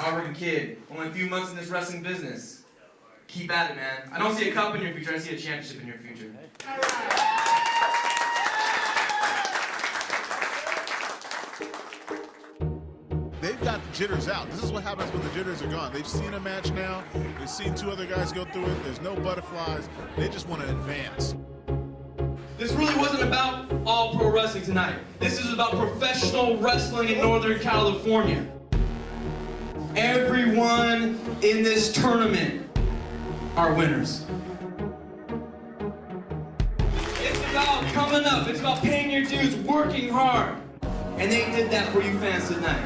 hardworking kid, only a few months in this wrestling business. Keep at it, man. I don't see a cup in your future, I see a championship in your future. They've got the jitters out. This is what happens when the jitters are gone. They've seen a match now. They've seen two other guys go through it. There's no butterflies. They just want to advance. This really wasn't about all pro wrestling tonight. This is about professional wrestling in Northern California. Everyone in this tournament are winners. It's about coming up. It's about paying your dues, working hard. And they did that for you fans tonight.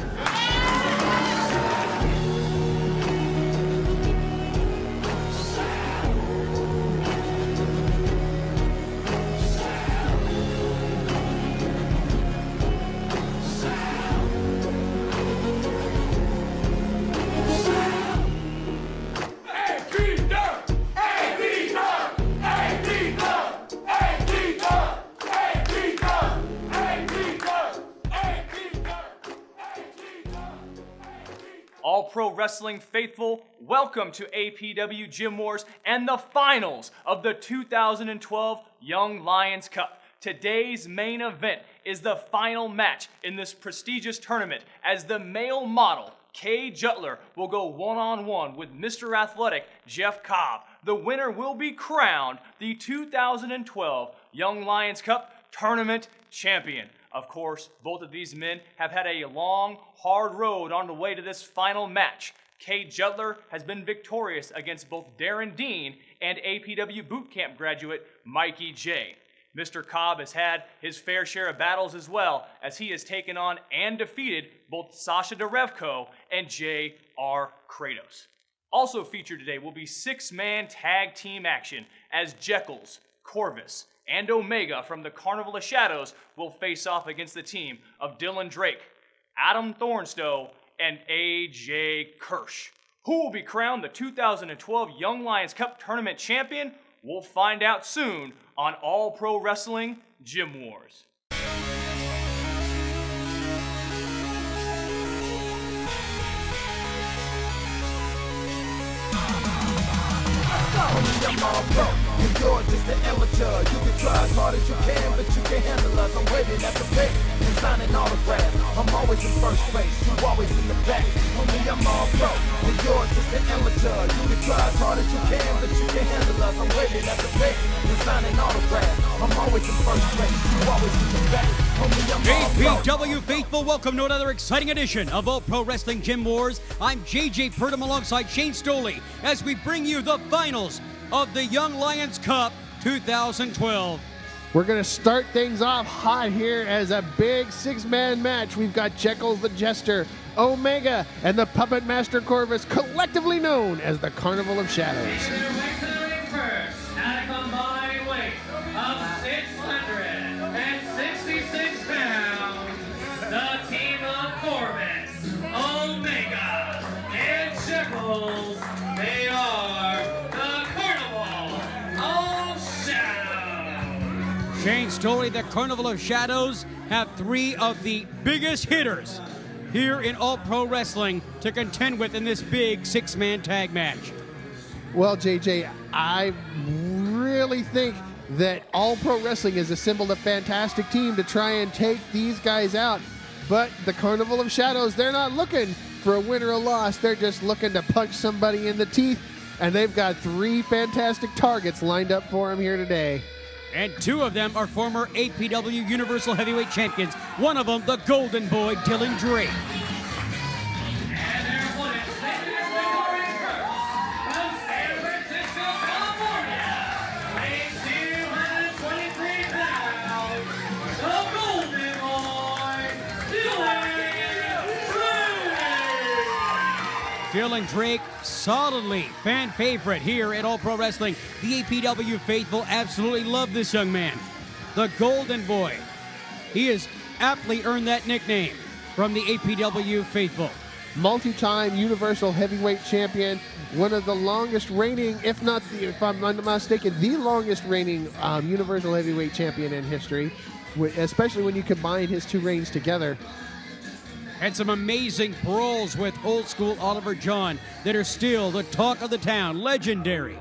All Pro Wrestling faithful, welcome to APW Gym Wars and the finals of the 2012 Young Lions Cup. Today's main event is the final match in this prestigious tournament as the male model, Kay Jutler, will go one-on-one with Mr. Athletic, Jeff Cobb. The winner will be crowned the 2012 Young Lions Cup Tournament Champion. Of course, both of these men have had a long, hard road on the way to this final match. Kay Jutler has been victorious against both Darren Dean and APW Bootcamp graduate Mikey J. Mr. Cobb has had his fair share of battles as well, as he has taken on and defeated both Sasha Derevko and J.R. Kratos. Also featured today will be six-man tag team action as Jeckles, Corvus, and Omega from the Carnival of Shadows will face off against the team of Dylan Drake, Adam Thornstowe, and A.J. Kirsch. Who will be crowned the 2012 Young Lions Cup Tournament Champion? We'll find out soon on All Pro Wrestling Gym Wars. I'm all pro, and you're just an amateur. You can try as hard as you can, but you can't handle us. I'm waiting at the pit and signing autographs. I'm always in first place, you always in the back. Homie, I'm all pro, and you're just an amateur. You can try as hard as you can, but you can't handle us. I'm waiting at the pit and signing autographs. I'm always in first place, you always in the back. Homie, I'm all pro. APW faithful, welcome to another exciting edition of All Pro Wrestling Gym Wars. I'm JJ PURDUM alongside Shane Stoley as we bring you the finals of the Young Lions Cup 2012. We're going to start things off hot here as a big six-man match. We've got Jeckles the Jester, Omega, and the Puppet Master Corvus, collectively known as the Carnival of Shadows. First, at a combined weight of 666 pounds, the team of Corvus, Omega, and Jeckles, they are the Carnival of Shadows. Shane Stoley, the Carnival of Shadows, have three of the biggest hitters here in All Pro Wrestling to contend with in this big six-man tag match. Well, JJ, I really think that All Pro Wrestling has assembled a fantastic team to try and take these guys out. But the Carnival of Shadows, they're not looking for a win or a loss. They're just looking to punch somebody in the teeth. And they've got three fantastic targets lined up for them here today. And two of them are former APW Universal Heavyweight Champions. One of them, the Golden Boy, Dylan Drake. And their opponent, from San Francisco, California, weighing 223 pounds, the Golden Boy, Dylan Drake, solidly fan favorite here at All Pro Wrestling. The APW faithful absolutely love this young man. The Golden Boy. He has aptly earned that nickname from the APW faithful. Multi-time Universal Heavyweight Champion, one of the longest reigning, if not, if I'm not mistaken, the longest reigning Universal Heavyweight Champion in history, especially when you combine his two reigns together. Had some amazing brawls with old school Oliver John that are still the talk of the town. Legendary.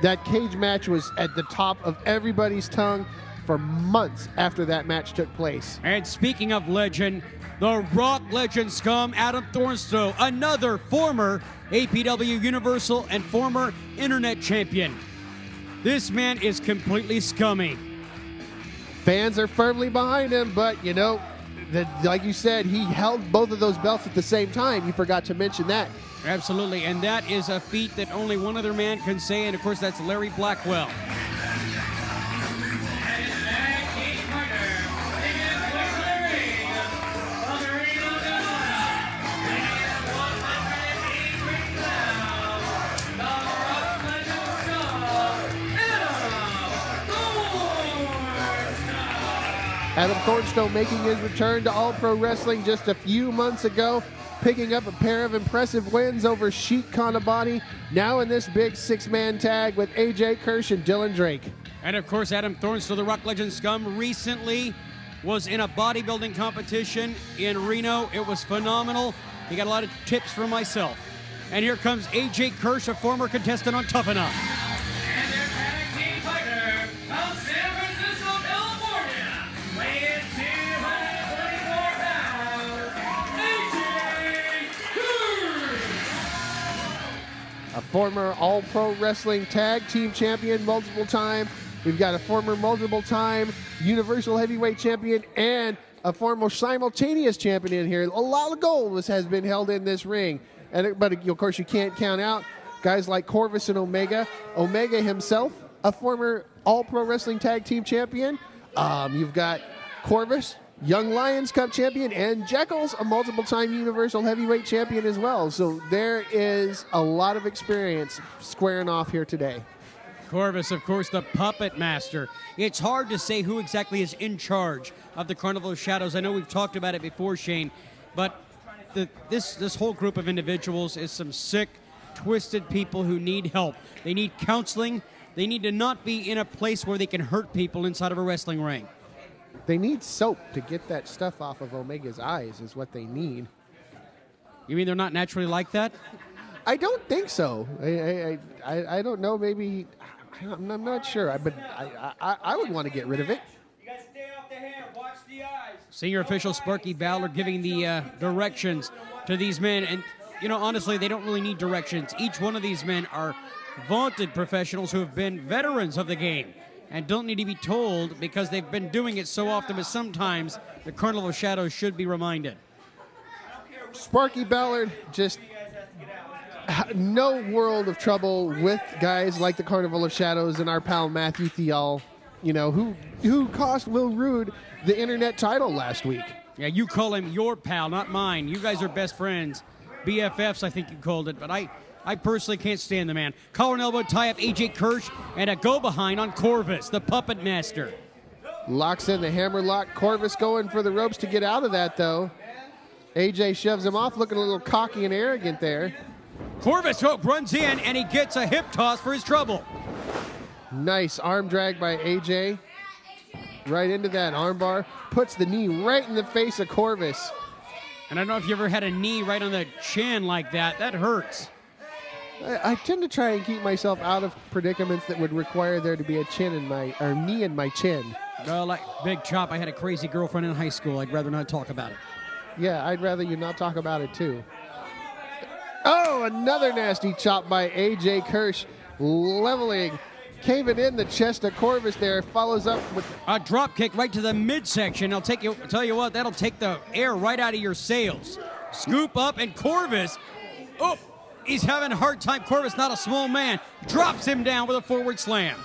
That cage match was at the top of everybody's tongue for months after that match took place. And speaking of legend, the Rock Legend scum, Adam Thornstowe, another former APW Universal and former Internet champion. This man is completely scummy. Fans are firmly behind him, but you know, like you said, he held both of those belts at the same time. You forgot to mention that. Absolutely, and that is a feat that only one other man can say, and of course that's Larry Blackwell. Adam Thornstowe making his return to All Pro Wrestling just a few months ago, picking up a pair of impressive wins over Sheik Kanabati, now in this big six-man tag with AJ Kirsch and Dylan Drake. And of course, Adam Thornstowe, the Rock Legend scum, recently was in a bodybuilding competition in Reno. It was phenomenal. He got a lot of tips from myself. And here comes AJ Kirsch, a former contestant on Tough Enough. And their tag team partner from San Francisco, California, weighing 244 pounds, AJ Kirsch. A former All Pro Wrestling Tag Team Champion multiple time. We've got a former multiple time Universal Heavyweight Champion and a former simultaneous champion in here. A lot of gold has been held in this ring. But of course you can't count out guys like Corvus and Omega. Omega himself, a former All Pro Wrestling Tag Team Champion. You've got Corvus, Young Lions Cup Champion, and Jeckles, a multiple time Universal Heavyweight Champion as well. So there is a lot of experience squaring off here today. Corvus, of course, the puppet master. It's hard to say who exactly is in charge of the Carnival of Shadows. I know we've talked about it before, Shane, but this whole group of individuals is some sick, twisted people who need help. They need counseling. They need to not be in a place where they can hurt people inside of a wrestling ring. They need soap to get that stuff off of Omega's eyes is what they need. You mean they're not naturally like that? I don't think so. I don't know. Maybe I'm not sure. But I would want to get rid of it. You guys stay off the hair, watch the eyes. Senior official Sparky Ballard giving the directions to these men. And, you know, honestly, they don't really need directions. Each one of these men are vaunted professionals who have been veterans of the game and don't need to be told because they've been doing it so often, but sometimes the Carnival of Shadows should be reminded. Sparky Ballard just no world of trouble with guys like the Carnival of Shadows and our pal Matthew Thial, you know, who cost Will Rude the Internet title last week. Yeah, you call him your pal, not mine. You guys are best friends. BFFs, I think you called it, but I personally can't stand the man. Collar and elbow tie-up, AJ Kirsch, and a go-behind on Corvus, the puppet master. Locks in the hammer lock. Corvus going for the ropes to get out of that, though. AJ shoves him off, looking a little cocky and arrogant there. Corvus runs in, and he gets a hip toss for his trouble. Nice arm drag by AJ. Right into that armbar. Puts the knee right in the face of Corvus. And I don't know if you ever had a knee right on the chin like that. That hurts. I tend to try and keep myself out of predicaments that would require there to be a knee in my chin. Well, like Big Chop, I had a crazy girlfriend in high school. I'd rather not talk about it. Yeah, I'd rather you not talk about it, too. Oh, another nasty chop by AJ Kirsch. Leveling, caving in the chest of Corvus there. Follows up with a drop kick right to the midsection. I'll tell you what, that'll take the air right out of your sails. Scoop up, and Corvus, oh, he's having a hard time. Corvus, not a small man, drops him down with a forward slam.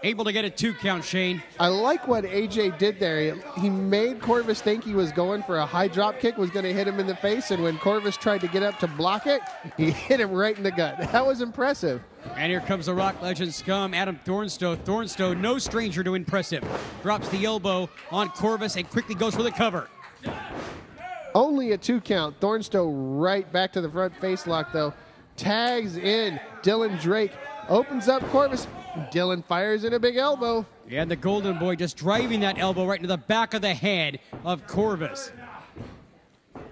Able to get a 2 count, Shane. I like what AJ did there. He made Corvus think he was going for a high drop kick, was going to hit him in the face, and when Corvus tried to get up to block it, he hit him right in the gut. That was impressive. And here comes the Rock Legend scum, Adam Thornstowe. Thornstowe, no stranger to impressive. Drops the elbow on Corvus and quickly goes for the cover. Only a 2 count. Thornstowe right back to the front face lock, though. Tags in Dylan Drake. Opens up Corvus. Dylan fires in a big elbow. And the Golden Boy just driving that elbow right into the back of the head of Corvus.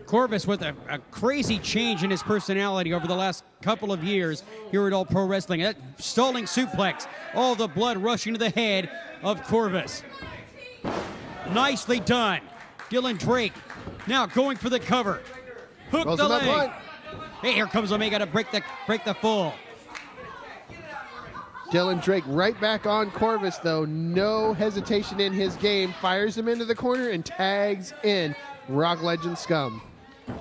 Corvus with a crazy change in his personality over the last couple of years here at All Pro Wrestling. That stalling suplex, all the blood rushing to the head of Corvus. Nicely done. Dylan Drake now going for the cover. Hook Rolls the him up leg. one. Hey, here comes Omega to break the fall. Dylan Drake right back on Corvus, though. No hesitation in his game. Fires him into the corner and tags in Rock Legend Scum.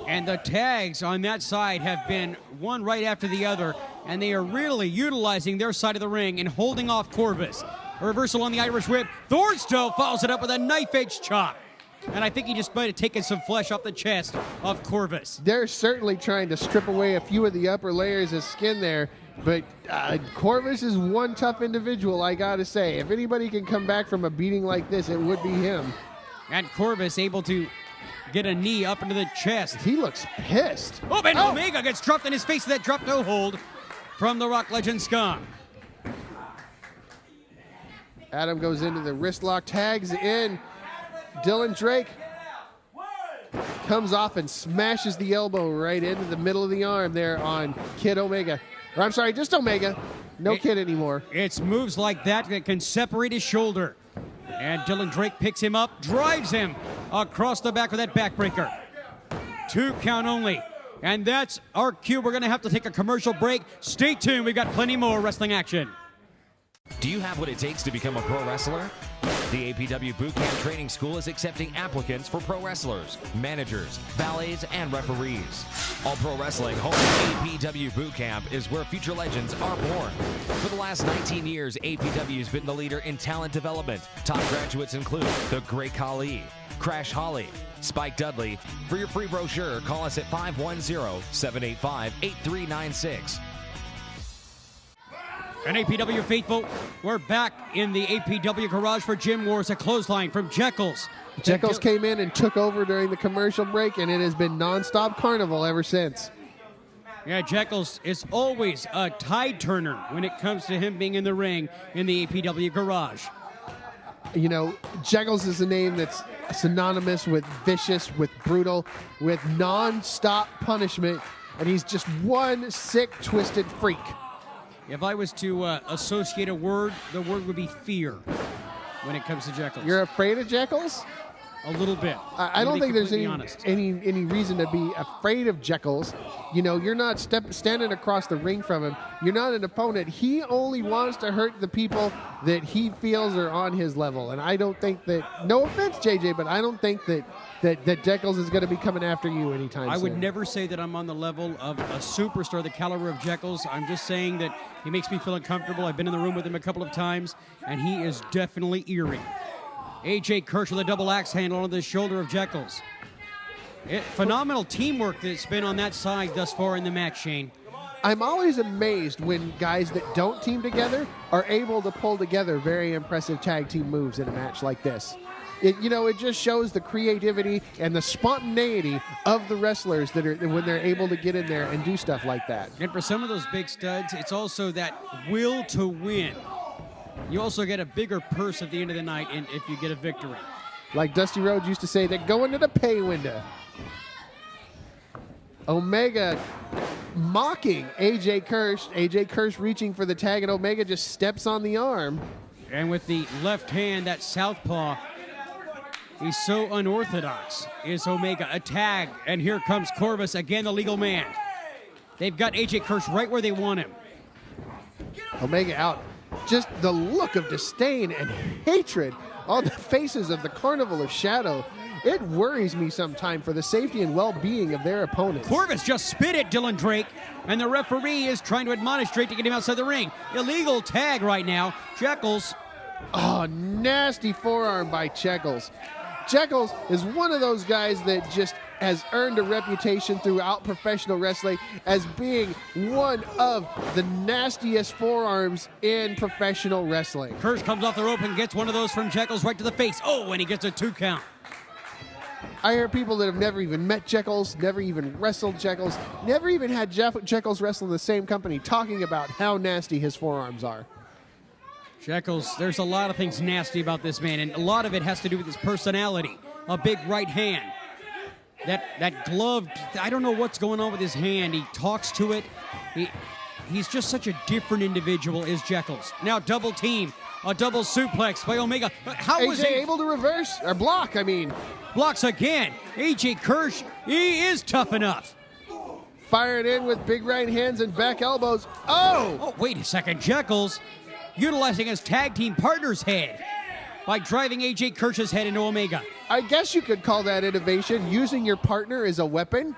And the tags on that side have been one right after the other, and they are really utilizing their side of the ring and holding off Corvus. A reversal on the Irish Whip. Thornstowe follows it up with a knife-edge chop. And I think he just might have taken some flesh off the chest of Corvus. They're certainly trying to strip away a few of the upper layers of skin there, but Corvus is one tough individual, I gotta say. If anybody can come back from a beating like this, it would be him. And Corvus able to get a knee up into the chest. He looks pissed. Oh, and Omega gets dropped in his face with that drop toe hold from the Rock Legend Scum. Adam goes into the wrist lock, tags in. Dylan Drake comes off and smashes the elbow right into the middle of the arm there on Kid Omega. Or I'm sorry, just Omega. No Kid anymore. It's moves like that that can separate his shoulder. And Dylan Drake picks him up, drives him across the back with that backbreaker. 2 count only. And that's our cue. We're going to have to take a commercial break. Stay tuned. We've got plenty more wrestling action. Do you have what it takes to become a pro wrestler? The APW Boot Camp Training School is accepting applicants for pro wrestlers, managers, valets, and referees. All Pro Wrestling home APW Boot Camp is where future legends are born. For the last 19 years, APW has been the leader in talent development. Top graduates include the Great Khali, Crash Holly, Spike Dudley. For your free brochure, call us at 510-785-8396. And APW faithful, we're back in the APW garage for Gym Wars. A clothesline from Jeckles. Jeckles came in and took over during the commercial break, and it has been nonstop carnival ever since. Yeah, Jeckles is always a tide turner when it comes to him being in the ring in the APW garage. You know, Jeckles is a name that's synonymous with vicious, with brutal, with non-stop punishment, and he's just one sick, twisted freak. If I was to associate a word, the word would be fear when it comes to Jeckles. You're afraid of Jeckles? A little bit. I don't think there's any honest. reason to be afraid of Jeckles. You know, you're not standing across the ring from him. You're not an opponent. He only wants to hurt the people that he feels are on his level. And I don't think that, no offense, JJ, but I don't think that Jeckles is going to be coming after you anytime soon. I would never say that I'm on the level of a superstar the caliber of Jeckles. I'm just saying that he makes me feel uncomfortable. I've been in the room with him a couple of times, and he is definitely eerie. AJ Kirsch with a double axe handle on the shoulder of Jeckles. Phenomenal teamwork that's been on that side thus far in the match, Shane. I'm always amazed when guys that don't team together are able to pull together very impressive tag team moves in a match like this. It just shows the creativity and the spontaneity of the wrestlers that are when they're able to get in there and do stuff like that. And for some of those big studs, it's also that will to win. You also get a bigger purse at the end of the night if you get a victory. Like Dusty Rhodes used to say, they're going to the pay window. Omega mocking AJ Kirsch. AJ Kirsch reaching for the tag, and Omega just steps on the arm. And with the left hand, that southpaw, he's so unorthodox, is Omega. A tag, and here comes Corvus, again the legal man. They've got AJ Kirsch right where they want him. Omega out. Just the look of disdain and hatred on the faces of the Carnival of Shadow. It worries me sometimes for the safety and well-being of their opponents. Corvus just spit at Dylan Drake, and the referee is trying to admonish Drake to get him outside the ring. Illegal tag right now. Jeckles. Oh, nasty forearm by Jeckles. Jeckles is one of those guys that just has earned a reputation throughout professional wrestling as being one of the nastiest forearms in professional wrestling. Kirsch comes off the rope and gets one of those from Jeckles right to the face. Oh, and he gets a 2 count. I hear people that have never even met Jeckles, never even wrestled Jeckles, never even had Jeckles wrestle in the same company talking about how nasty his forearms are. Jeckles, there's a lot of things nasty about this man, and a lot of it has to do with his personality. A big right hand. That glove, I don't know what's going on with his hand. He talks to it. He's just such a different individual, is Jeckles. Now double team, a double suplex by Omega. How was AJ he able to reverse, or block, I mean. Blocks again. AJ Kirsch, he is tough enough. Firing in with big right hands and back elbows. Oh! Oh, wait a second. Jeckles utilizing his tag team partner's head by driving AJ Kirsch's head into Omega. I guess you could call that innovation, using your partner as a weapon.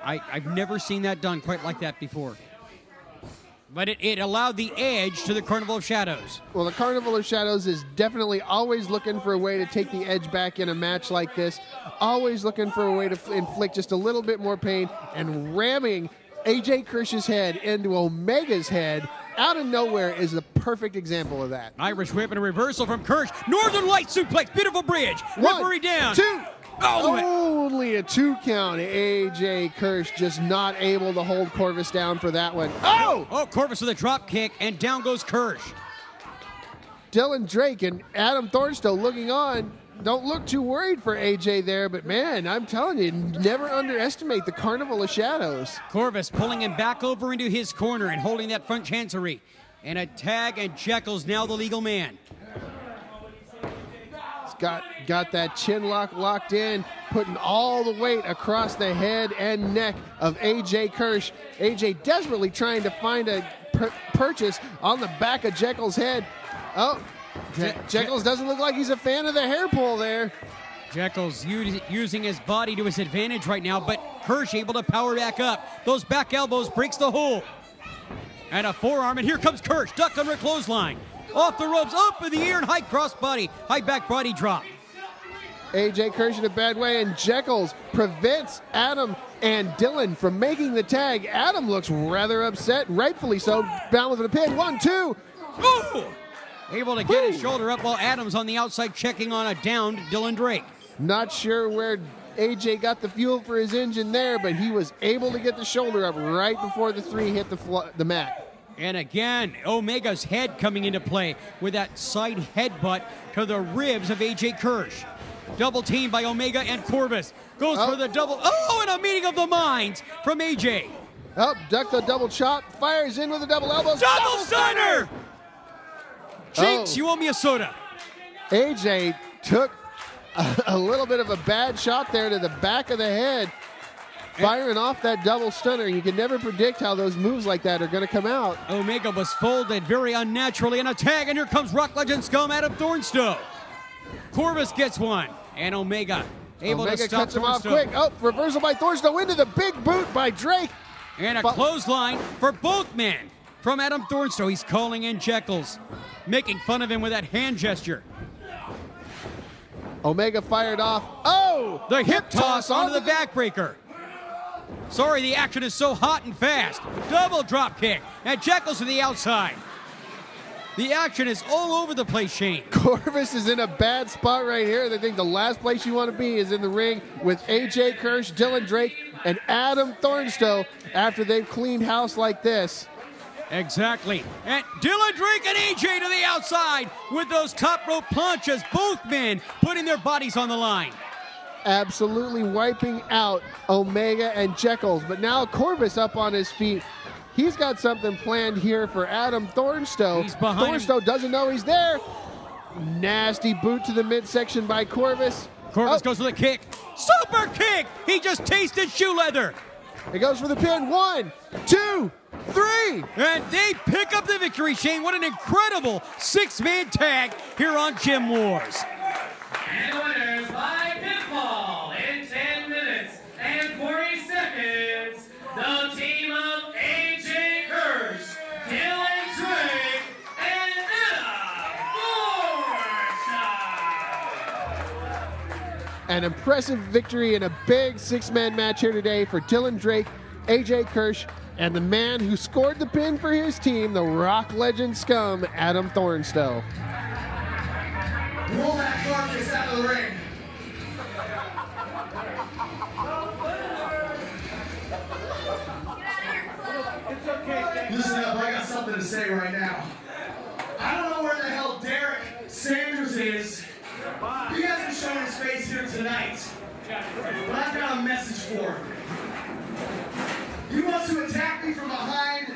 I've never seen that done quite like that before. But it allowed the edge to the Carnival of Shadows. Well, the Carnival of Shadows is definitely always looking for a way to take the edge back in a match like this. Always looking for a way to inflict just a little bit more pain, and ramming AJ Kirsch's head into Omega's head out of nowhere is the perfect example of that. Irish whip and a reversal from Kirsch. Northern Light suplex, beautiful bridge. Referee down. 2. Oh, only a 2 count. AJ Kirsch just not able to hold Corvus down for that one. Oh! Oh, Corvus with a drop kick, and down goes Kirsch. Dylan Drake and Adam Thornstowe looking on. Don't look too worried for AJ there, but man, I'm telling you, never underestimate the Carnival of Shadows. Corvus pulling him back over into his corner and holding that front chancery. And a tag, and Jeckles now the legal man. He's got that chin lock locked in, putting all the weight across the head and neck of AJ Kirsch. AJ desperately trying to find a purchase on the back of Jeckles' head. Oh, Jeckles doesn't look like he's a fan of the hair pull there. Jeckles using his body to his advantage right now, but Kirsch able to power back up. Those back elbows breaks the hold. And a forearm, and here comes Kirsch, duck under a clothesline. Off the ropes, up in the air, and high back body drop. AJ Kirsch in a bad way, and Jeckles prevents Adam and Dylan from making the tag. Adam looks rather upset, rightfully so. Bound with a pin. 1, 2. Ooh! Able to get his shoulder up while Adam's on the outside checking on a downed Dylan Drake. Not sure where AJ got the fuel for his engine there, but he was able to get the shoulder up right before the 3 hit the mat. And again, Omega's head coming into play with that side headbutt to the ribs of AJ Kirsch. Double team by Omega and Corvus. Goes for the double. Oh, and a meeting of the minds from AJ. Oh, duck the double chop. Fires in with a double elbow. Double stunner! Jinx, you owe me a soda. AJ took a little bit of a bad shot there to the back of the head, firing off that double stunner. You can never predict how those moves like that are going to come out. Omega was folded very unnaturally in a tag, and here comes Rock Legend scum Adam Thornstowe. Corvus gets one, and Omega able to stop cuts him off Thornstowe. quick. Oh, reversal by Thornstowe into the big boot by Drake. And a clothesline for both men from Adam Thornstowe. He's calling in Jeckles, making fun of him with that hand gesture. Omega fired off. Oh! The hip toss onto the backbreaker. Sorry, the action is so hot and fast. Double drop kick, and Jeckles to the outside. The action is all over the place, Shane. Corvus is in a bad spot right here. They think the last place you want to be is in the ring with AJ Kirsch, Dylan Drake, and Adam Thornstowe after they've cleaned house like this. Exactly. And Dylan Drake and AJ to the outside with those top rope punches. Both men putting their bodies on the line. Absolutely wiping out Omega and Jeckles. But now Corvus up on his feet. He's got something planned here for Adam Thornstowe. He's behind Thornstowe doesn't know he's there. Nasty boot to the midsection by Corvus. Corvus goes with a kick. Super kick! He just tasted shoe leather. It goes for the pin. 1, 2, 3. And they pick up the victory, Shane. What an incredible 6-man tag here on Gym Wars. And the winners by pinfall in 10 minutes and 40 seconds, the team of AJ Kirsch, Dylan Drake, and Thornstowe. An impressive victory in a big 6-man match here today for Dylan Drake, AJ Kirsch, and the man who scored the pin for his team, the Rock Legend scum, Adam Thornstowe. Roll that carcass out of the ring. Listen up, I got something to say right now. I don't know where the tonight, but I've got a message for him. He wants to attack me from behind.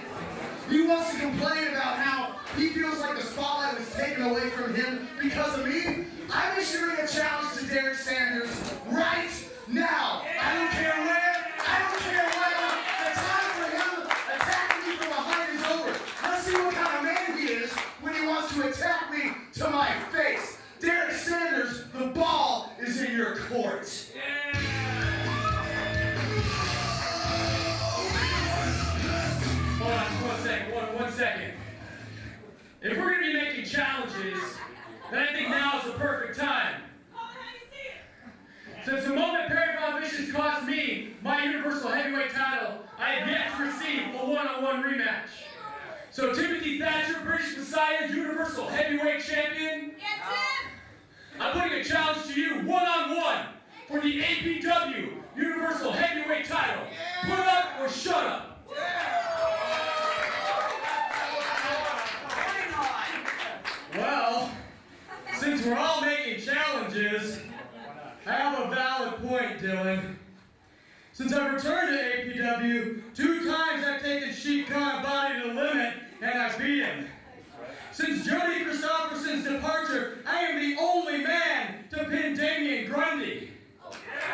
He wants to complain about how he feels like the spotlight was taken away from him because of me. I'm issuing a challenge to Derek Sanders right now. I don't care where, I don't care when. The time for him attacking me from behind is over. Let's see what kind of man he is when he wants to attack me to my face. Derek Sanders, the ball is in your court. Hold on, one second. If we're going to be making challenges, then I think now is the perfect time. Since the moment Perry Von Vicious cost me my Universal Heavyweight title, I have yet to receive a one-on-one rematch. So Timothy Thatcher, British Messiah's Universal Heavyweight Champion, I'm putting a challenge to you one-on-one for the APW Universal Heavyweight title. Put up or shut up. Well, since we're all making challenges, I have a valid point, Dylan. Since I've returned to APW, 2 times I've taken Sheik Khan body to the limit, and I've beat him. Since Jody Christopherson's departure, I am the only man to pin Damian Grundy.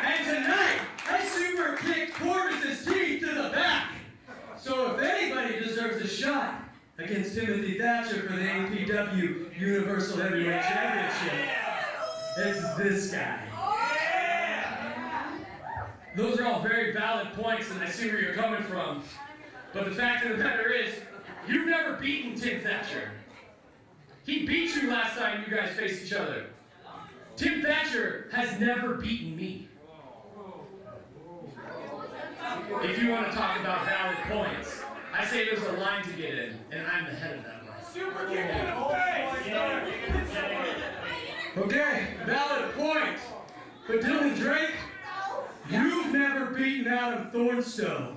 And tonight, I super kicked Corvus's teeth to the back. So if anybody deserves a shot against Timothy Thatcher for the APW Universal Heavyweight Championship, it's this guy. Those are all very valid points, and I see where you're coming from. But the fact of the matter is, you've never beaten Tim Thatcher. He beat you last time you guys faced each other. Tim Thatcher has never beaten me. If you want to talk about valid points, I say there's a line to get in, and I'm the head of that line. Super kick in the face! Okay, valid point. But Dylan Drake, you've never beaten Adam Thornstowe.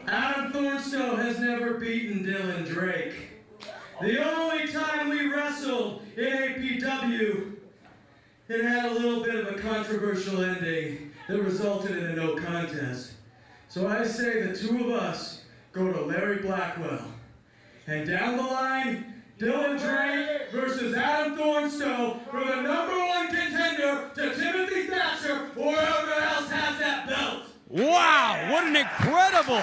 Adam Thornstowe has never beaten Dylan Drake. The only time we wrestled in APW, it had a little bit of a controversial ending that resulted in a no contest. So I say the 2 of us go to Larry Blackwell. And down the line, Dylan Drake versus Adam Thornstowe for the #1 contender to Timothy Thatcher or whoever else has that belt. Wow, what an incredible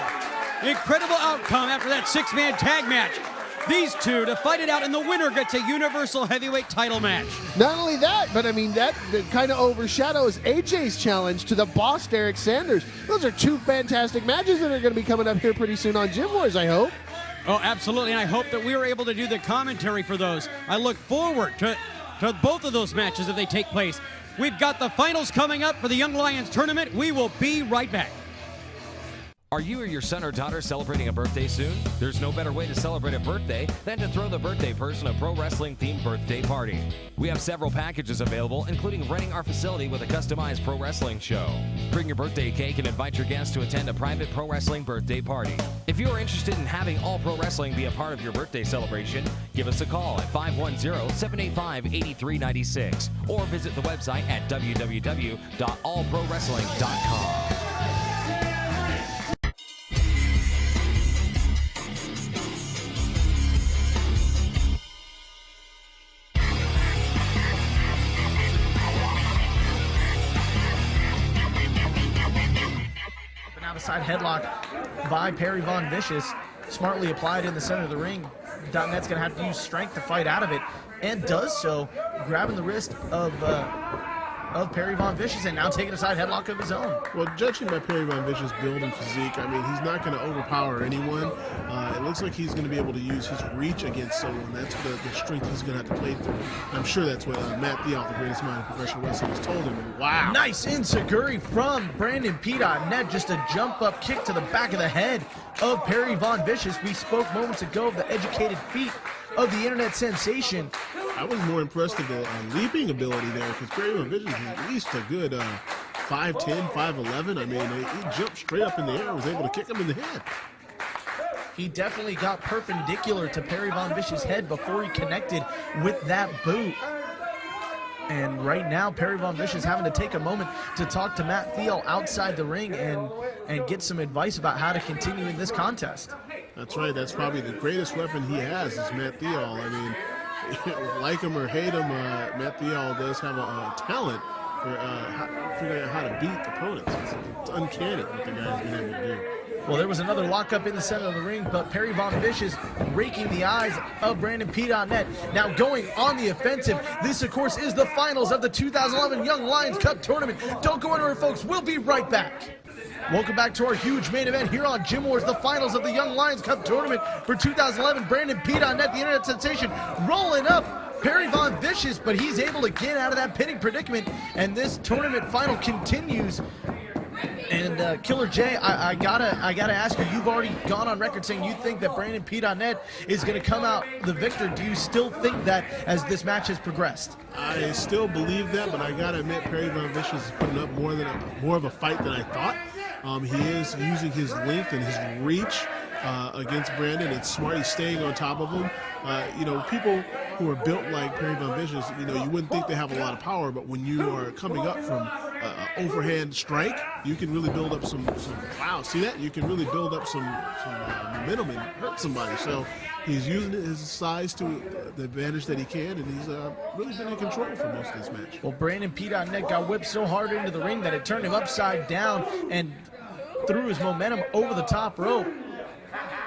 outcome after that 6-man tag match. These 2 to fight it out, and the winner gets a Universal Heavyweight title match. Not only that, but I mean, that kind of overshadows AJ's challenge to the boss, Derek Sanders. Those are 2 fantastic matches that are going to be coming up here pretty soon on Gym Wars, I hope. Oh, absolutely, and I hope that we were able to do the commentary for those. I look forward to both of those matches if they take place. We've got the finals coming up for the Young Lions tournament. We will be right back. Are you or your son or daughter celebrating a birthday soon? There's no better way to celebrate a birthday than to throw the birthday person a pro wrestling themed birthday party. We have several packages available, including renting our facility with a customized pro wrestling show. Bring your birthday cake and invite your guests to attend a private pro wrestling birthday party. If you are interested in having all pro wrestling be a part of your birthday celebration, give us a call at 510-785-8396 or visit the website at www.allprowrestling.com. Side headlock by Perry Von Vicious, smartly applied in the center of the ring. .net's gonna have to use strength to fight out of it, and does so, grabbing the wrist of Perry Von Vicious and now taking a side headlock of his own. Well, judging by Perry Von Vicious' build and physique, I mean, he's not going to overpower anyone. It looks like he's going to be able to use his reach against someone. That's the strength he's going to have to play through. I'm sure that's what Matt Theoff, the greatest mind in professional wrestling, has told him. And wow. Nice enziguri from Brandon P.Net. Just a jump-up kick to the back of the head of Perry Von Vicious. We spoke moments ago of the educated feet of the internet sensation. I was more impressed with the leaping ability there, because Perry Von Vicious is at least a good 5'10", 5'11". I mean, he jumped straight up in the air and was able to kick him in the head. He definitely got perpendicular to Perry Von Vicious' head before he connected with that boot. And right now, Perry Von Vicious having to take a moment to talk to Matt Thiel outside the ring and get some advice about how to continue in this contest. That's right. That's probably the greatest weapon he has is Matt Thiel. I mean, like him or hate him, Matt Thiel does have a talent for figuring out how to beat opponents. It's uncanny what the guy's been able to do. Well, there was another lockup in the center of the ring, but Perry Von Vicious raking the eyes of Brandon P.Net. Now going on the offensive. This, of course, is the finals of the 2011 Young Lions Cup Tournament. Don't go anywhere, folks. We'll be right back. Welcome back to our huge main event here on Gym Wars, the finals of the Young Lions Cup Tournament for 2011. Brandon P.Net, the internet sensation, rolling up Perry Von Vicious, but he's able to get out of that pinning predicament, and this tournament final continues. And Killer J, I gotta ask you, you've already gone on record saying you think that Brandon P.Net is gonna come out the victor. Do you still think that as this match has progressed? I still believe that, but I gotta admit Perry Von Vicious is putting up more of a fight than I thought. He is using his length and his reach against Brandon. It's smart. He's staying on top of him. You know, people who are built like Perry Von Vicious, you know, you wouldn't think they have a lot of power, but when you are coming up from overhand strike, you can really build up some wow, see that? You can really build up some momentum and hurt somebody. So he's using his size to the advantage that he can, and he's really been in control for most of this match. Well, Brandon P.Net got whipped so hard into the ring that it turned him upside down and threw his momentum over the top rope.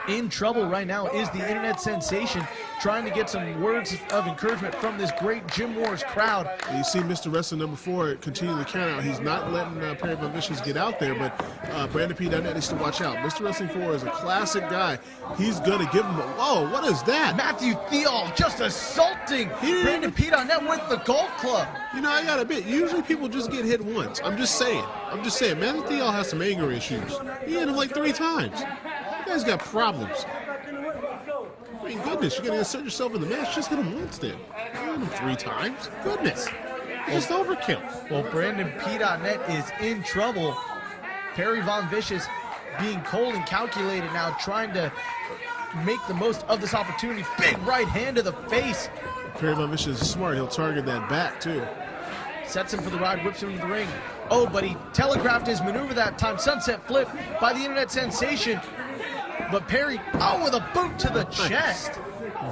In trouble right now is the internet sensation, trying to get some words of encouragement from this great Gym Wars crowd. You see Mr. Wrestling number 4 continue the count out. He's not letting Perry Von Vicious get out there, but Brandon P.Net needs to watch out. Mr. Wrestling 4 is a classic guy. He's going to give him a, whoa, what is that? Matthew Thiel just assaulting Brandon P.Net with the golf club. You know, I got to admit, usually people just get hit once. I'm just saying. Matthew Thiel has some anger issues. He hit him like 3 times. You guys got problems. I mean, goodness, you're going to insert yourself in the match. Just hit him once then. Hit him 3 times. Goodness. Just overkill. Well, Brandon P.Net is in trouble. Perry Von Vicious being cold and calculated now, trying to make the most of this opportunity. Big right hand to the face. Perry Von Vicious is smart. He'll target that back, too. Sets him for the ride, whips him into the ring. Oh, but he telegraphed his maneuver that time. Sunset flip by the internet sensation. But Perry, with a boot to the chest.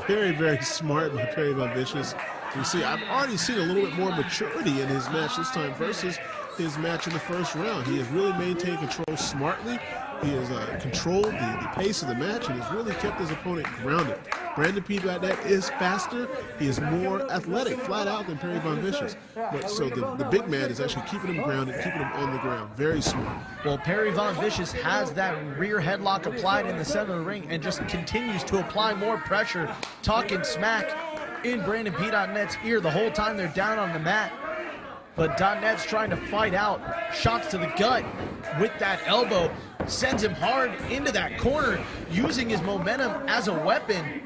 Very, very smart by Perry Von Vicious. You see, I've already seen a little bit more maturity in his match this time versus his match in the first round. He has really maintained control smartly. He has controlled the pace of the match and has really kept his opponent grounded. Brandon P.Net is faster. He is more athletic, flat out, than Perry Von Vicious. But so the big man is actually keeping him grounded, keeping him on the ground. Very smart. Well, Perry Von Vicious has that rear headlock applied in the center of the ring and just continues to apply more pressure, talking smack in Brandon P.Net's ear the whole time they're down on the mat. But .Net's trying to fight out. Shots to the gut with that elbow. Sends him hard into that corner, using his momentum as a weapon.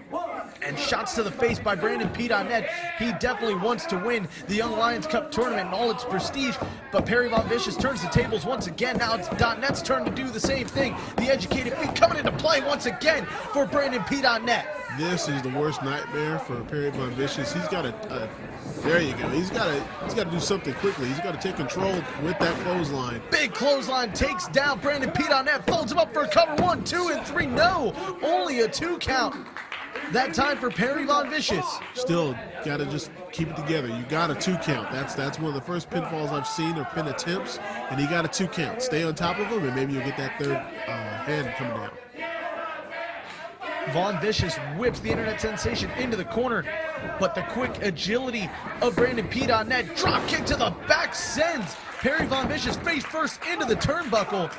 And shots to the face by Brandon P.Net. He definitely wants to win the Young Lions Cup Tournament and all its prestige. But Perry Von Vicious turns the tables once again. Now it's .Net's turn to do the same thing. The educated feet coming into play once again for Brandon P.Net. This is the worst nightmare for Perry Von Vicious. He's got to, there you go. He's got to do something quickly. He's got to take control with that clothesline. Big clothesline takes down Brandon P.Net, folds him up for a cover. 1, 2, and 3. No, only a 2 count. That time for Perry Von Vicious. Still got to just keep it together. You got a 2 count. That's one of the first pinfalls I've seen, or pin attempts, and he got a 2 count. Stay on top of him, and maybe you'll get that 3rd hand coming down. Von Vicious whips the internet sensation into the corner, but the quick agility of Brandon P.Net, drop kick to the back, sends Perry Von Vicious face first into the turnbuckle.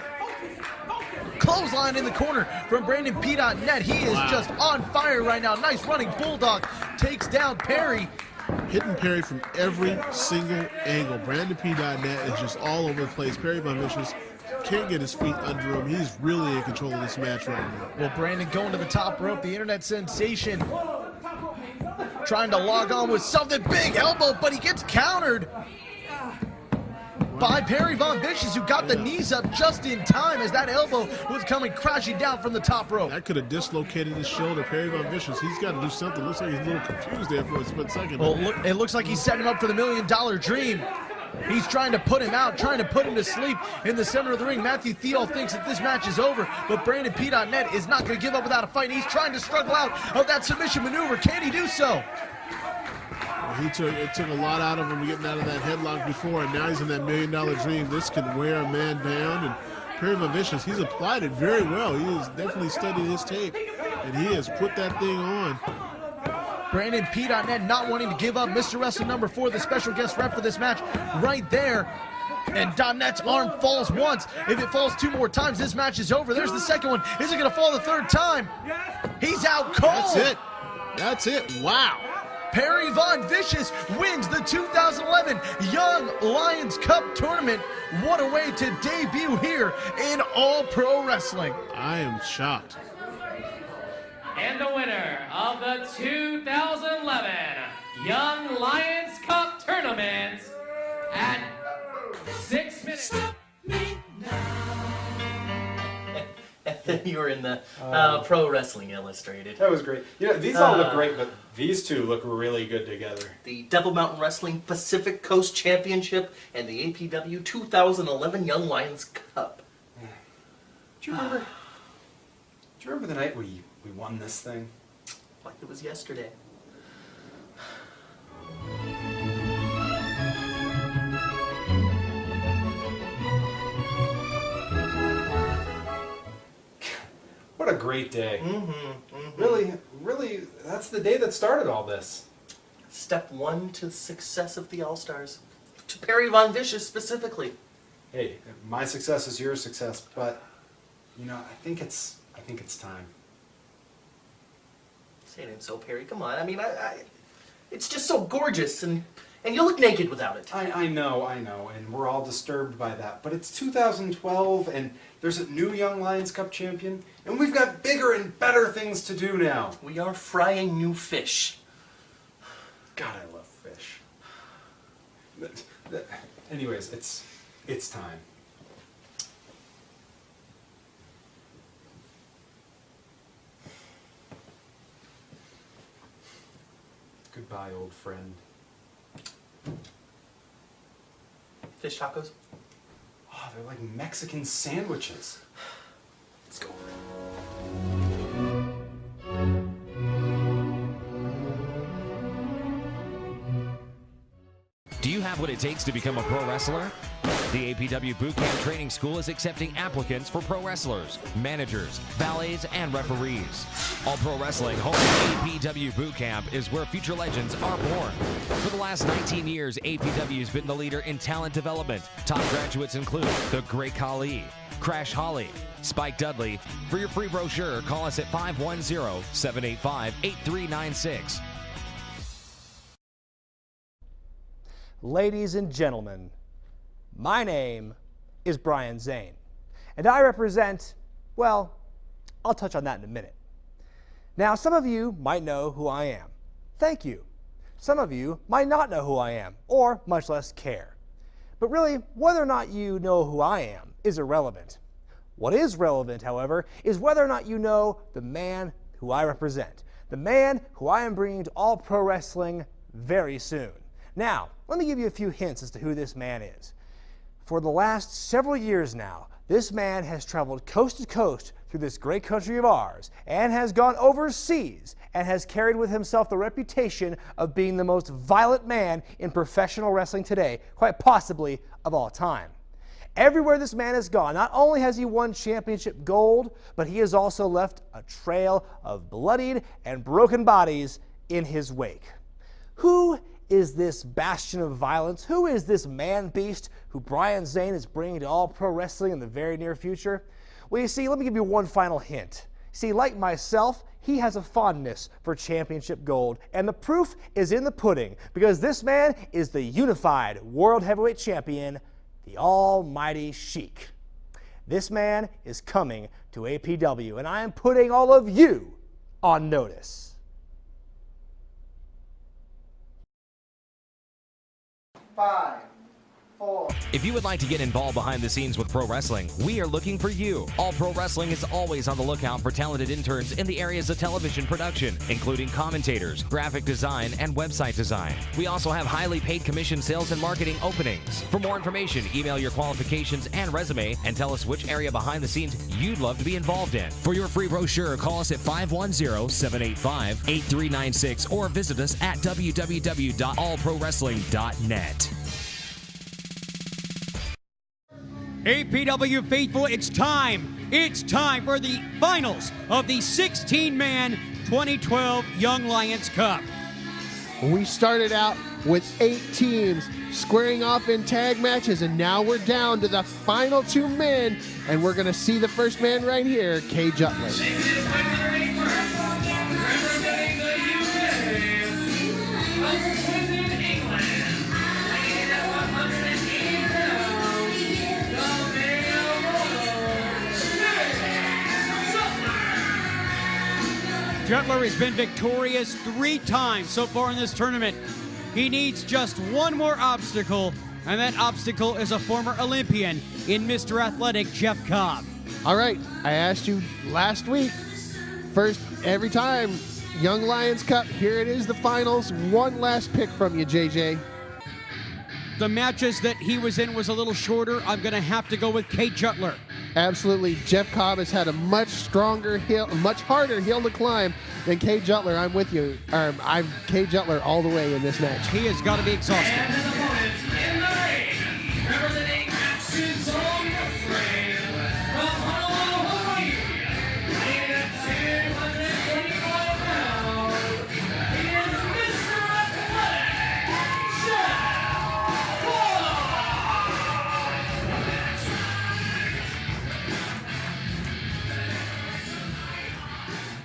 Clothesline in the corner from Brandon P.Net. He is just on fire right now. Nice running bulldog, takes down Perry. Hitting Perry from every single angle. Brandon P.Net is just all over the place. Perry Von Vicious can't get his feet under him. He's really in control of this match right now. Well, Brandon going to the top rope. The internet sensation trying to log on with something. Big elbow, but he gets countered. Wow. by Perry Von Vicious, who got the knees up just in time as that elbow was coming crashing down from the top rope. That could have dislocated his shoulder. Perry Von Vicious, he's got to do something. Looks like he's a little confused there for a split second. Well, it looks like he's setting him up for the $1 million dream. He's trying to put him out, trying to put him to sleep in the center of the ring. Matthew Thiel thinks that this match is over, but Brandon P.Net is not going to give up without a fight. He's trying to struggle out of that submission maneuver. Can he do so? It took a lot out of him getting out of that headlock before, and now he's in that $1 million dream. This can wear a man down, and Perry Von Vicious, he's applied it very well. He has definitely studied his tape, and he has put that thing on. Brandon P.Net not wanting to give up. Mr. Wrestling number 4, the special guest rep for this match, right there. And Donet's arm falls once. If it falls 2 more times, this match is over. There's the second one. Is it going to fall the 3rd time? He's out cold. That's it. That's it. Wow. Perry Von Vicious wins the 2011 Young Lions Cup tournament. What a way to debut here in All Pro Wrestling. I am shocked. And the winner of the 2011 Young Lions Cup tournament at 6 minutes. Stop me You were in the Pro Wrestling Illustrated. That was great. You know, these all look great, but these two look really good together. The Devil Mountain Wrestling Pacific Coast Championship and the APW 2011 Young Lions Cup. Do you remember? Do you remember the night we won this thing? Like it was yesterday. What a great day. Really, that's the day that started all this. Step 1 to the success of the All-Stars. To Perry Von Vicious specifically. Hey, my success is your success, but you know, I think it's time. Say it ain't so, Perry. Come on. I mean, it's just so gorgeous, and you look naked without it. I know, and we're all disturbed by that. But it's 2012, and there's a new Young Lions Cup champion, and we've got bigger and better things to do now. We are frying new fish. God, I love fish. Anyways, it's time. Goodbye, old friend. Fish tacos? Oh, they're like Mexican sandwiches. Let's go. Do you have what it takes to become a pro wrestler? The APW Bootcamp Training School is accepting applicants for pro wrestlers, managers, valets, and referees. All Pro Wrestling home APW Bootcamp is where future legends are born. For the last 19 years, APW has been the leader in talent development. Top graduates include the Great Khali, Crash Holly, Spike Dudley. For your free brochure, call us at 510-785-8396. Ladies and gentlemen, my name is Brian Zane, and I represent, well, I'll touch on that in a minute. Now, some of you might know who I am. Thank you. Some of you might not know who I am, or much less care. But really, whether or not you know who I am is irrelevant. What is relevant, however, is whether or not you know the man who I represent, the man who I am bringing to All Pro Wrestling very soon. Now, let me give you a few hints as to who this man is. For the last several years now, this man has traveled coast to coast through this great country of ours and has gone overseas and has carried with himself the reputation of being the most violent man in professional wrestling today, quite possibly of all time. Everywhere this man has gone, not only has he won championship gold, but he has also left a trail of bloodied and broken bodies in his wake. Who is this bastion of violence? Who is this man-beast who Brian Zane is bringing to All Pro Wrestling in the very near future? Well, you see, let me give you one final hint. See, like myself, he has a fondness for championship gold, and the proof is in the pudding, because this man is the unified World Heavyweight Champion, the Almighty Sheik. This man is coming to APW, and I am putting all of you on notice. Five, If you would like to get involved behind the scenes with pro wrestling, we are looking for you. All Pro Wrestling is always on the lookout for talented interns in the areas of television production, including commentators, graphic design, and website design. We also have highly paid commission sales and marketing openings. For more information, email your qualifications and resume and tell us which area behind the scenes you'd love to be involved in. For your free brochure, call us at 510-785-8396 or visit us at www.allprowrestling.net. APW faithful, it's time. It's time for the finals of the 16-man 2012 Young Lions Cup. We started out with 8 teams squaring off in tag matches, and now we're down to the final 2 men, and we're going to see the first man right here, Kay Jeckles. Kutler has been victorious 3 times so far in this tournament. He needs just one more obstacle, and that obstacle is a former Olympian in Mr. Athletic, Jeff Cobb. All right, I asked you last week. First, every time, Young Lions Cup, here it is, the finals. One last pick from you, JJ. The matches that he was in was a little shorter. I'm going to have to go with Kay Kutler. Absolutely. Jeff Cobb has had a much stronger hill, much harder hill to climb than Kay Jeckles. I'm with you. I'm Kay Jeckles all the way in this match. He has got to be exhausted. And his opponent in the ring, representing Action Zone Wrestling from Honolulu, Hawaii, weighing at 225 pounds, he is Mr. Athletic, Jeff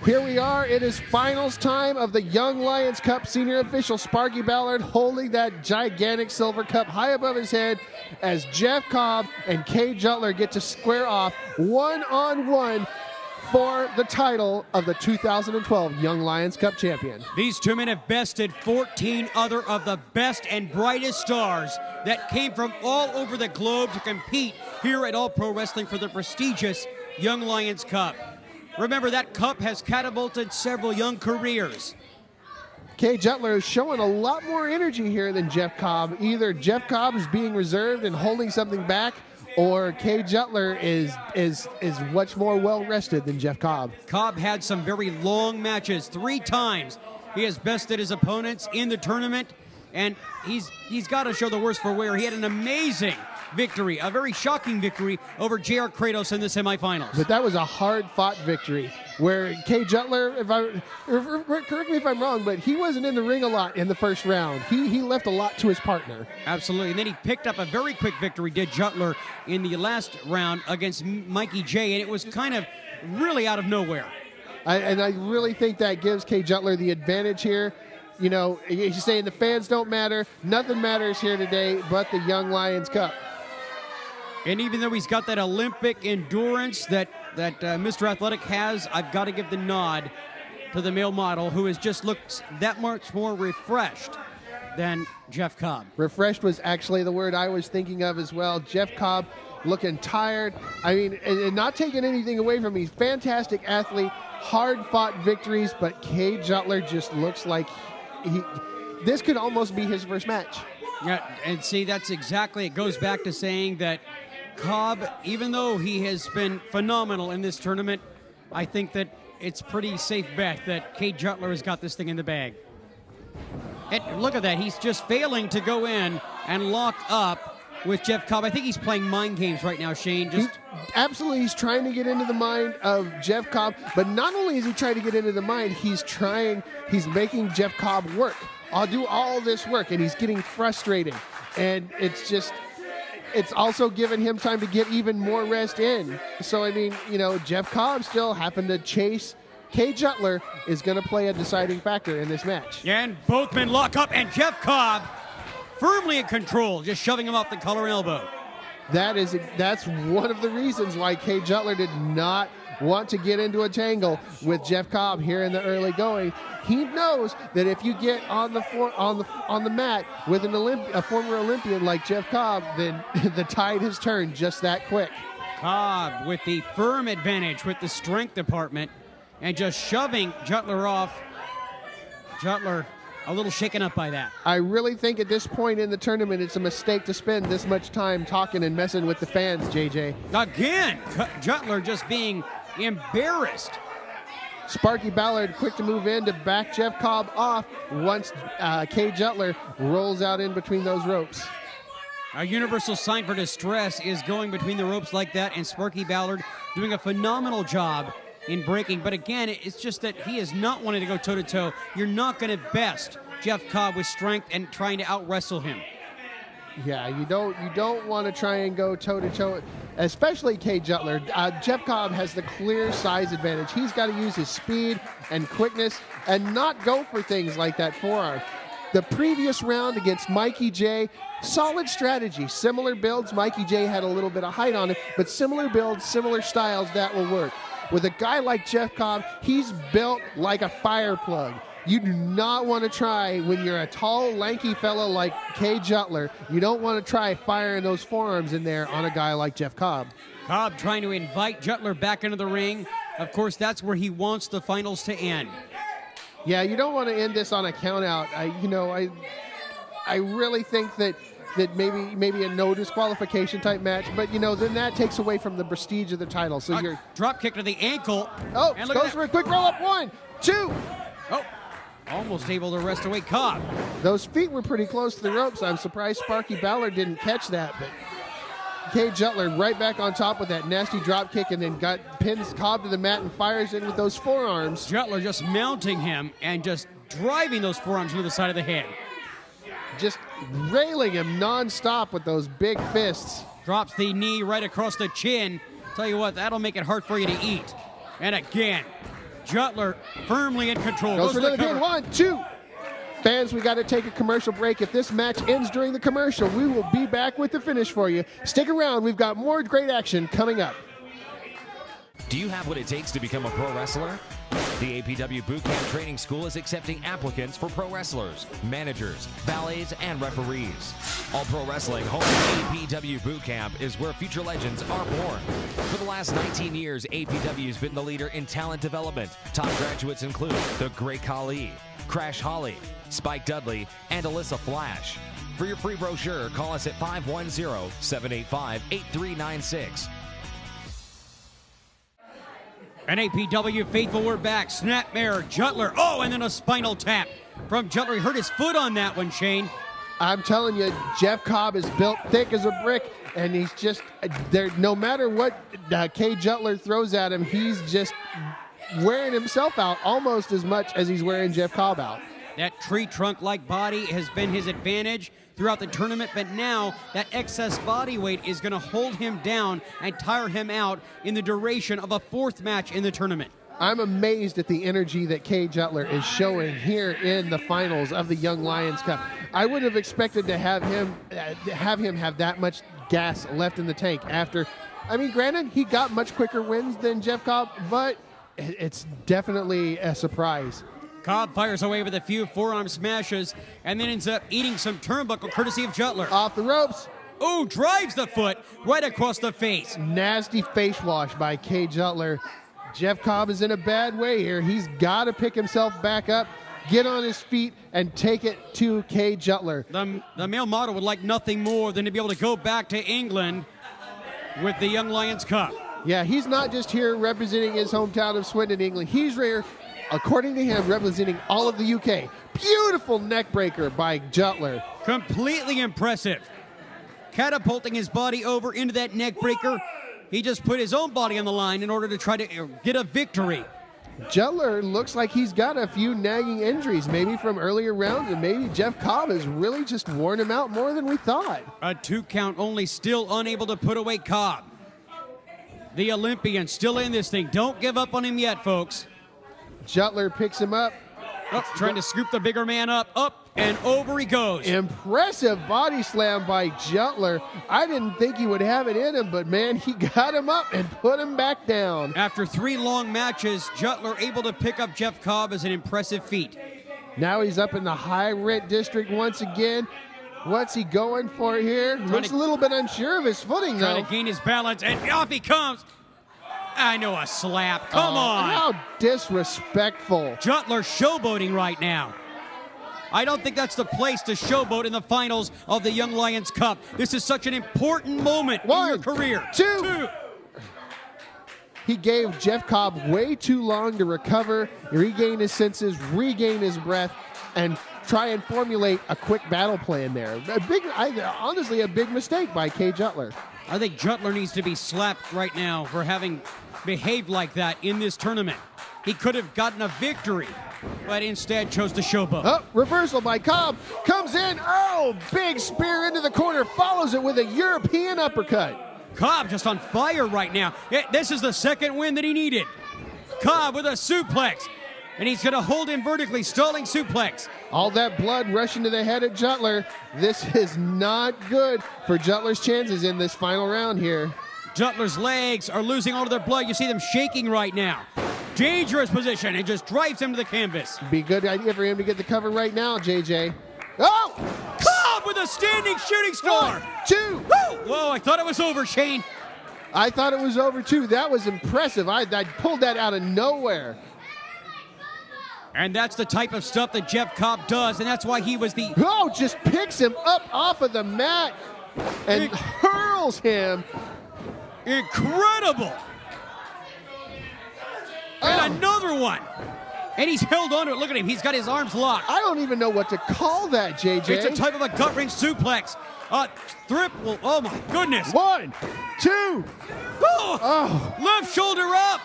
Here we are. It is finals time of the Young Lions Cup. Senior official Sparky Ballard holding that gigantic silver cup high above his head as Jeff Cobb and Kay Jeckles get to square off one-on-one for the title of the 2012 Young Lions Cup champion. These 2 men have bested 14 other of the best and brightest stars that came from all over the globe to compete here at All Pro Wrestling for the prestigious Young Lions Cup. Remember, that cup has catapulted several young careers. Kay Jeckles is showing a lot more energy here than Jeff Cobb. Either Jeff Cobb is being reserved and holding something back, or Kay Jeckles is much more well-rested than Jeff Cobb. Cobb had some very long matches. 3 times he has bested his opponents in the tournament, and he's got to show the worst for wear. He had an amazing victory, a very shocking victory over J.R. Kratos in the semifinals. But that was a hard-fought victory where Kay Jeckles, correct me if I'm wrong, but he wasn't in the ring a lot in the first round. He left a lot to his partner. Absolutely, and then he picked up a very quick victory, did Jeckles, in the last round against Mikey J, and it was kind of really out of nowhere. And I really think that gives Kay Jeckles the advantage here. You know, he's saying the fans don't matter. Nothing matters here today but the Young Lions Cup. And even though he's got that Olympic endurance that Mr. Athletic has, I've got to give the nod to the male model, who just looks that much more refreshed than Jeff Cobb. Refreshed was actually the word I was thinking of as well. Jeff Cobb looking tired. I mean, and not taking anything away from him. He's a fantastic athlete, hard-fought victories, but Kay Jeckles just looks like this could almost be his first match. Yeah, and see, that's exactly, it goes back to saying that Cobb, even though he has been phenomenal in this tournament, I think that it's pretty safe bet that Kay Jeckles has got this thing in the bag. And look at that, he's just failing to go in and lock up with Jeff Cobb. I think he's playing mind games right now, Shane. Absolutely, he's trying to get into the mind of Jeff Cobb, but not only is he trying to get into the mind, he's making Jeff Cobb work. I'll do all this work, and he's getting frustrated. And it's also giving him time to get even more rest in. So, I mean, you know, Jeff Cobb still having to chase. Kay Jeckles is going to play a deciding factor in this match. And both men lock up, and Jeff Cobb firmly in control, just shoving him off the collar and elbow. That's one of the reasons why Kay Jutler did not want to get into a tangle with Jeff Cobb here in the early going. He knows that if you get on the mat with a former Olympian like Jeff Cobb, then the tide has turned just that quick. Cobb with the firm advantage with the strength department and just shoving Jutler off. Jutler a little shaken up by that. I really think at this point in the tournament, it's a mistake to spend this much time talking and messing with the fans, JJ. Again, Jutler just being embarrassed. Sparky Ballard quick to move in to back Jeff Cobb off once Kay Jutler rolls out in between those ropes. A universal sign for distress is going between the ropes like that, and Sparky Ballard doing a phenomenal job in breaking. But again, it's just that he is not wanting to go toe-to-toe. You're not going to best Jeff Cobb with strength and trying to out-wrestle him. Yeah, you don't want to try and go toe-to-toe, especially Kay Jutler. Jeff Cobb has the clear size advantage. He's got to use his speed and quickness and not go for things like that forearm. The previous round against Mikey J, solid strategy, similar builds. Mikey J had a little bit of height on it, but similar builds, similar styles, that will work. With a guy like Jeff Cobb, he's built like a fire plug. You do not want to try, when you're a tall, lanky fellow like Kay Jutler, you don't want to try firing those forearms in there on a guy like Jeff Cobb. Cobb trying to invite Jutler back into the ring. Of course, that's where he wants the finals to end. Yeah, you don't want to end this on a count out. I really think that maybe a no disqualification type match, but then that takes away from the prestige of the title. So you're drop kick to the ankle. Oh, goes for a quick roll up. 1, 2. Oh, almost able to wrest away Cobb. Those feet were pretty close to the ropes. I'm surprised Sparky Ballard didn't catch that, but Kay Jutler right back on top with that nasty drop kick, and then pins Cobb to the mat and fires in with those forearms. Jutler just mounting him and just driving those forearms into the side of the head. Just railing him nonstop with those big fists. Drops the knee right across the chin. Tell you what, that'll make it hard for you to eat. And again, Jutler firmly in control. Goes for another pin. 1, 2. Fans, we got to take a commercial break. If this match ends during the commercial, we will be back with the finish for you. Stick around. We've got more great action coming up. Do you have what it takes to become a pro wrestler? The APW Bootcamp Training School is accepting applicants for pro wrestlers, managers, valets, and referees. All Pro Wrestling home APW Bootcamp is where future legends are born. For the last 19 years, APW has been the leader in talent development. Top graduates include the Great Khali, Crash Holly, Spike Dudley, and Alyssa Flash. For your free brochure, call us at 510-785-8396. An APW faithful, we're back. Snapmare, Jutler. Oh, and then a spinal tap from Jutler. He hurt his foot on that one, Shane. I'm telling you, Jeff Cobb is built thick as a brick, and he's just there. No matter what Kay Jutler throws at him, he's just wearing himself out almost as much as he's wearing Jeff Cobb out. That tree trunk-like body has been his advantage throughout the tournament, but now that excess body weight is going to hold him down and tire him out in the duration of a fourth match in the tournament. I'm amazed at the energy that Kay Jutler is showing here in the finals of the Young Lions Cup. I would have expected to have him have that much gas left in the tank after. I mean, granted, he got much quicker wins than Jeff Cobb, but it's definitely a surprise. Cobb fires away with a few forearm smashes and then ends up eating some turnbuckle courtesy of Jutler. Off the ropes. Oh, drives the foot right across the face. Nasty face wash by Kay Jutler. Jeff Cobb is in a bad way here. He's got to pick himself back up, get on his feet, and take it to Kay Jutler. The male model would like nothing more than to be able to go back to England with the Young Lions Cup. Yeah, he's not just here representing his hometown of Swindon, England. He's here, according to him, representing all of the UK. Beautiful neck breaker by Jutler. Completely impressive. Catapulting his body over into that neck breaker. He just put his own body on the line in order to try to get a victory. Jutler looks like he's got a few nagging injuries, maybe from earlier rounds, and maybe Jeff Cobb has really just worn him out more than we thought. A 2 count only, still unable to put away Cobb. The Olympian still in this thing. Don't give up on him yet, folks. Jutler picks him up. Oh, trying to scoop the bigger man up. And over he goes. Impressive body slam by Juttler. I didn't think he would have it in him, but man, he got him up and put him back down. After 3 long matches, Juttler able to pick up Jeff Cobb as an impressive feat. Now he's up in the high rent district once again. What's he going for here? Looks a little bit unsure of his footing, though. Trying to gain his balance, and off he comes. I know, a slap. Come on. How disrespectful. Juttler showboating right now. I don't think that's the place to showboat in the finals of the Young Lions Cup. This is such an important moment in your career. Two. He gave Jeff Cobb way too long to recover, regain his regain his breath, and try and formulate a quick battle plan there. Honestly, a big mistake by Kay Juttler. I think Juttler needs to be slapped right now for having behaved like that in this tournament. He could have gotten a victory, but instead chose to showboat. Oh, reversal by Cobb. Comes in. Oh, big spear into the corner. Follows it with a European uppercut. Cobb just on fire right now. This is the second win that he needed. Cobb with a suplex. And he's going to hold him vertically, stalling suplex. All that blood rushing to the head of Juttler. This is not good for Juttler's chances in this final round here. Juttler's legs are losing all of their blood. You see them shaking right now. Dangerous position, and just drives him to the canvas. Be a good idea for him to get the cover right now, JJ. Oh! Cobb with a standing shooting star. 1, 2. Woo! Whoa, I thought it was over, Shane. I thought it was over too. That was impressive. I pulled that out of nowhere. And that's the type of stuff that Jeff Cobb does, and that's why he was the... Oh, just picks him up off of the mat and hurls him. Incredible. And another one. And he's held on to it. Look at him. He's got his arms locked. I don't even know what to call that, JJ. It's a type of a gut-wrench suplex. Triple. Oh, my goodness. 1, 2. Oh. Left shoulder up.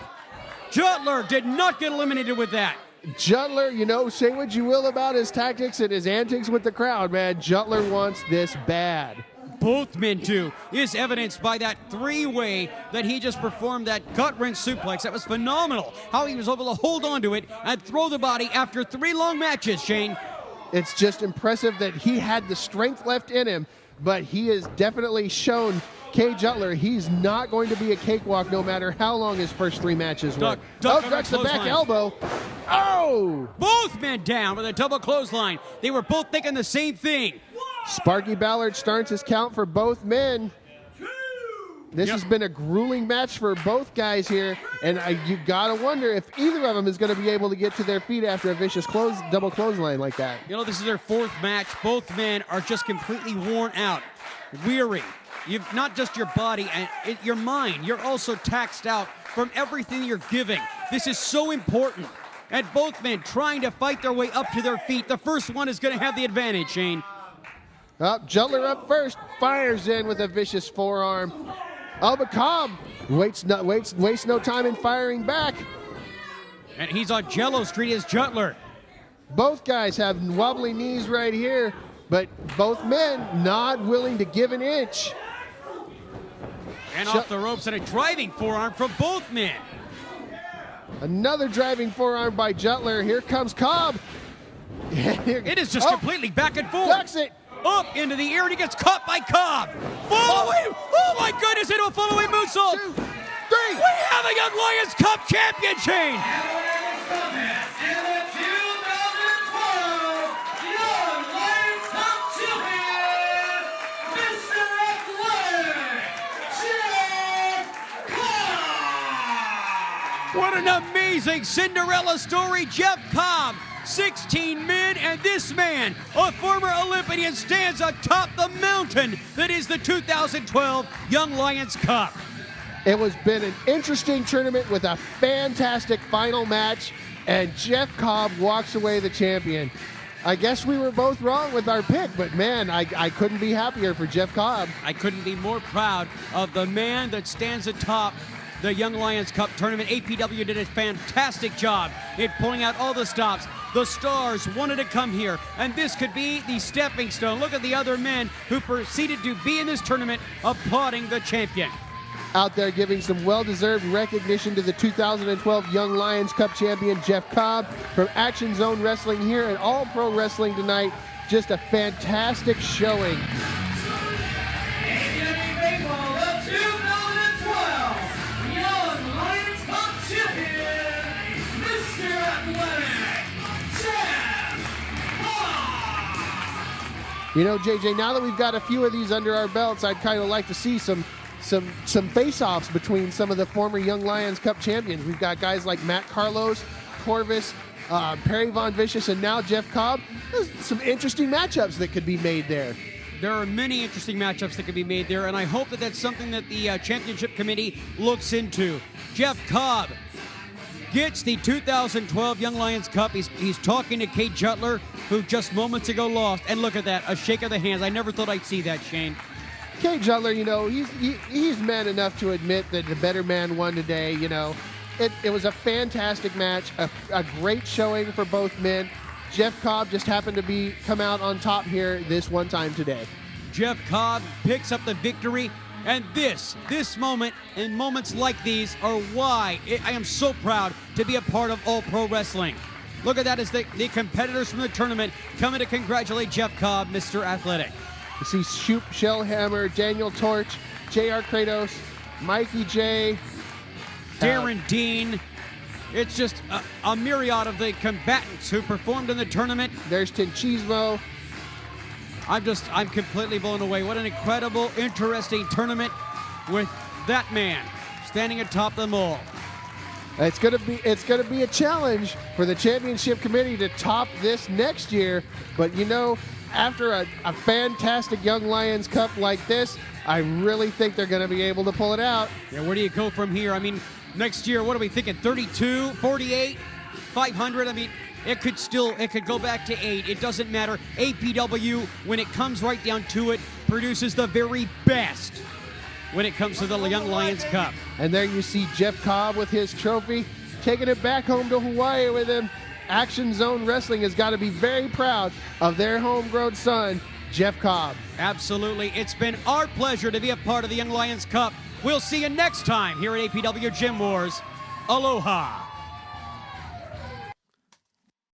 Juttler did not get eliminated with that. Juttler, you know, say what you will about his tactics and his antics with the crowd, man. Juttler wants this bad. Both men do, is evidenced by that 3-way that he just performed, that gut-wrench suplex. That was phenomenal, how he was able to hold on to it and throw the body after 3 long matches, Shane. It's just impressive that he had the strength left in him, but he has definitely shown Kay Juttler he's not going to be a cakewalk no matter how long his first 3 matches were. Ducks the back elbow. Oh! Both men down with a double clothesline. They were both thinking the same thing. Sparky Ballard starts his count for both men. This has been a grueling match for both guys here, and you gotta wonder if either of them is going to be able to get to their feet after a vicious double clothesline like that. You know, this is their 4th match. Both men are just completely worn out, weary. You've not just your body and your mind, you're also taxed out from everything you're giving. This is so important. And both men trying to fight their way up to their feet. The first one is going to have the advantage, Shane. Juttler up first, fires in with a vicious forearm. Oh, but Cobb wastes no time in firing back. And he's on Jello Street as Juttler. Both guys have wobbly knees right here, but both men not willing to give an inch. And off the ropes and a driving forearm from both men. Another driving forearm by Juttler. Here comes Cobb. It is just completely back and forth. Ducks it. Up into the air, and he gets caught by Cobb. Following. Oh my goodness, into a following moonsault. 2, 3. We have a Young Lions Cup champion, Shane. What an amazing Cinderella story, Jeff Cobb. 16 men, and this man, a former Olympian, stands atop the mountain that is the 2012 Young Lions Cup. It has been an interesting tournament with a fantastic final match, and Jeff Cobb walks away the champion. I guess we were both wrong with our pick, but man, I couldn't be happier for Jeff Cobb. I couldn't be more proud of the man that stands atop the Young Lions Cup tournament. APW did a fantastic job in pulling out all the stops. The stars wanted to come here, and this could be the stepping stone. Look at the other men who proceeded to be in this tournament applauding the champion. Out there giving some well-deserved recognition to the 2012 Young Lions Cup champion, Jeff Cobb, from Action Zone Wrestling here at All Pro Wrestling tonight. just a fantastic showing. APW Baseball, the 2012 Young Lions Cup champion, Mr. Athletic, Jeff Cobb. You know, JJ, now that we've got a few of these under our belts, I'd kind of like to see some face-offs between some of the former Young Lions Cup champions. We've got guys like Matt Carlos, Corvus, Perry Von Vicious, and now Jeff Cobb. There's some interesting matchups that could be made there. There are many interesting matchups that could be made there, and I hope that that's something that the championship committee looks into. Jeff Cobb gets the 2012 Young Lions Cup. He's talking to Kate Kutler, who just moments ago lost. And look at that, a shake of the hands. I never thought I'd see that, Shane. Kate Kutler, you know, he's man enough to admit that the better man won today. You know, it was a fantastic match, a great showing for both men. Jeff Cobb just happened to come out on top here this one time today. Jeff Cobb picks up the victory, and this moment and moments like these are why I am so proud to be a part of All Pro Wrestling. Look at that as the competitors from the tournament coming to congratulate Jeff Cobb, Mr. Athletic. You see Shoop Shellhammer, Daniel Torch, J.R. Kratos, Mikey J. Darren Dean. It's just a myriad of the combatants who performed in the tournament. There's Tinchismo. I'm completely blown away. What an incredible, interesting tournament with that man standing atop them all. It's gonna be a challenge for the championship committee to top this next year. But you know, after a fantastic Young Lions Cup like this, I really think they're gonna be able to pull it out. Yeah, where do you go from here? I mean, next year, what are we thinking? 32, 48, 500? I mean, it could go back to 8. It doesn't matter. APW, when it comes right down to it, produces the very best when it comes to the Young Lions Cup. And there you see Jeff Cobb with his trophy, taking it back home to Hawaii with him. Action Zone Wrestling has got to be very proud of their homegrown son, Jeff Cobb. Absolutely. It's been our pleasure to be a part of the Young Lions Cup. We'll see you next time here at APW Gym Wars. Aloha.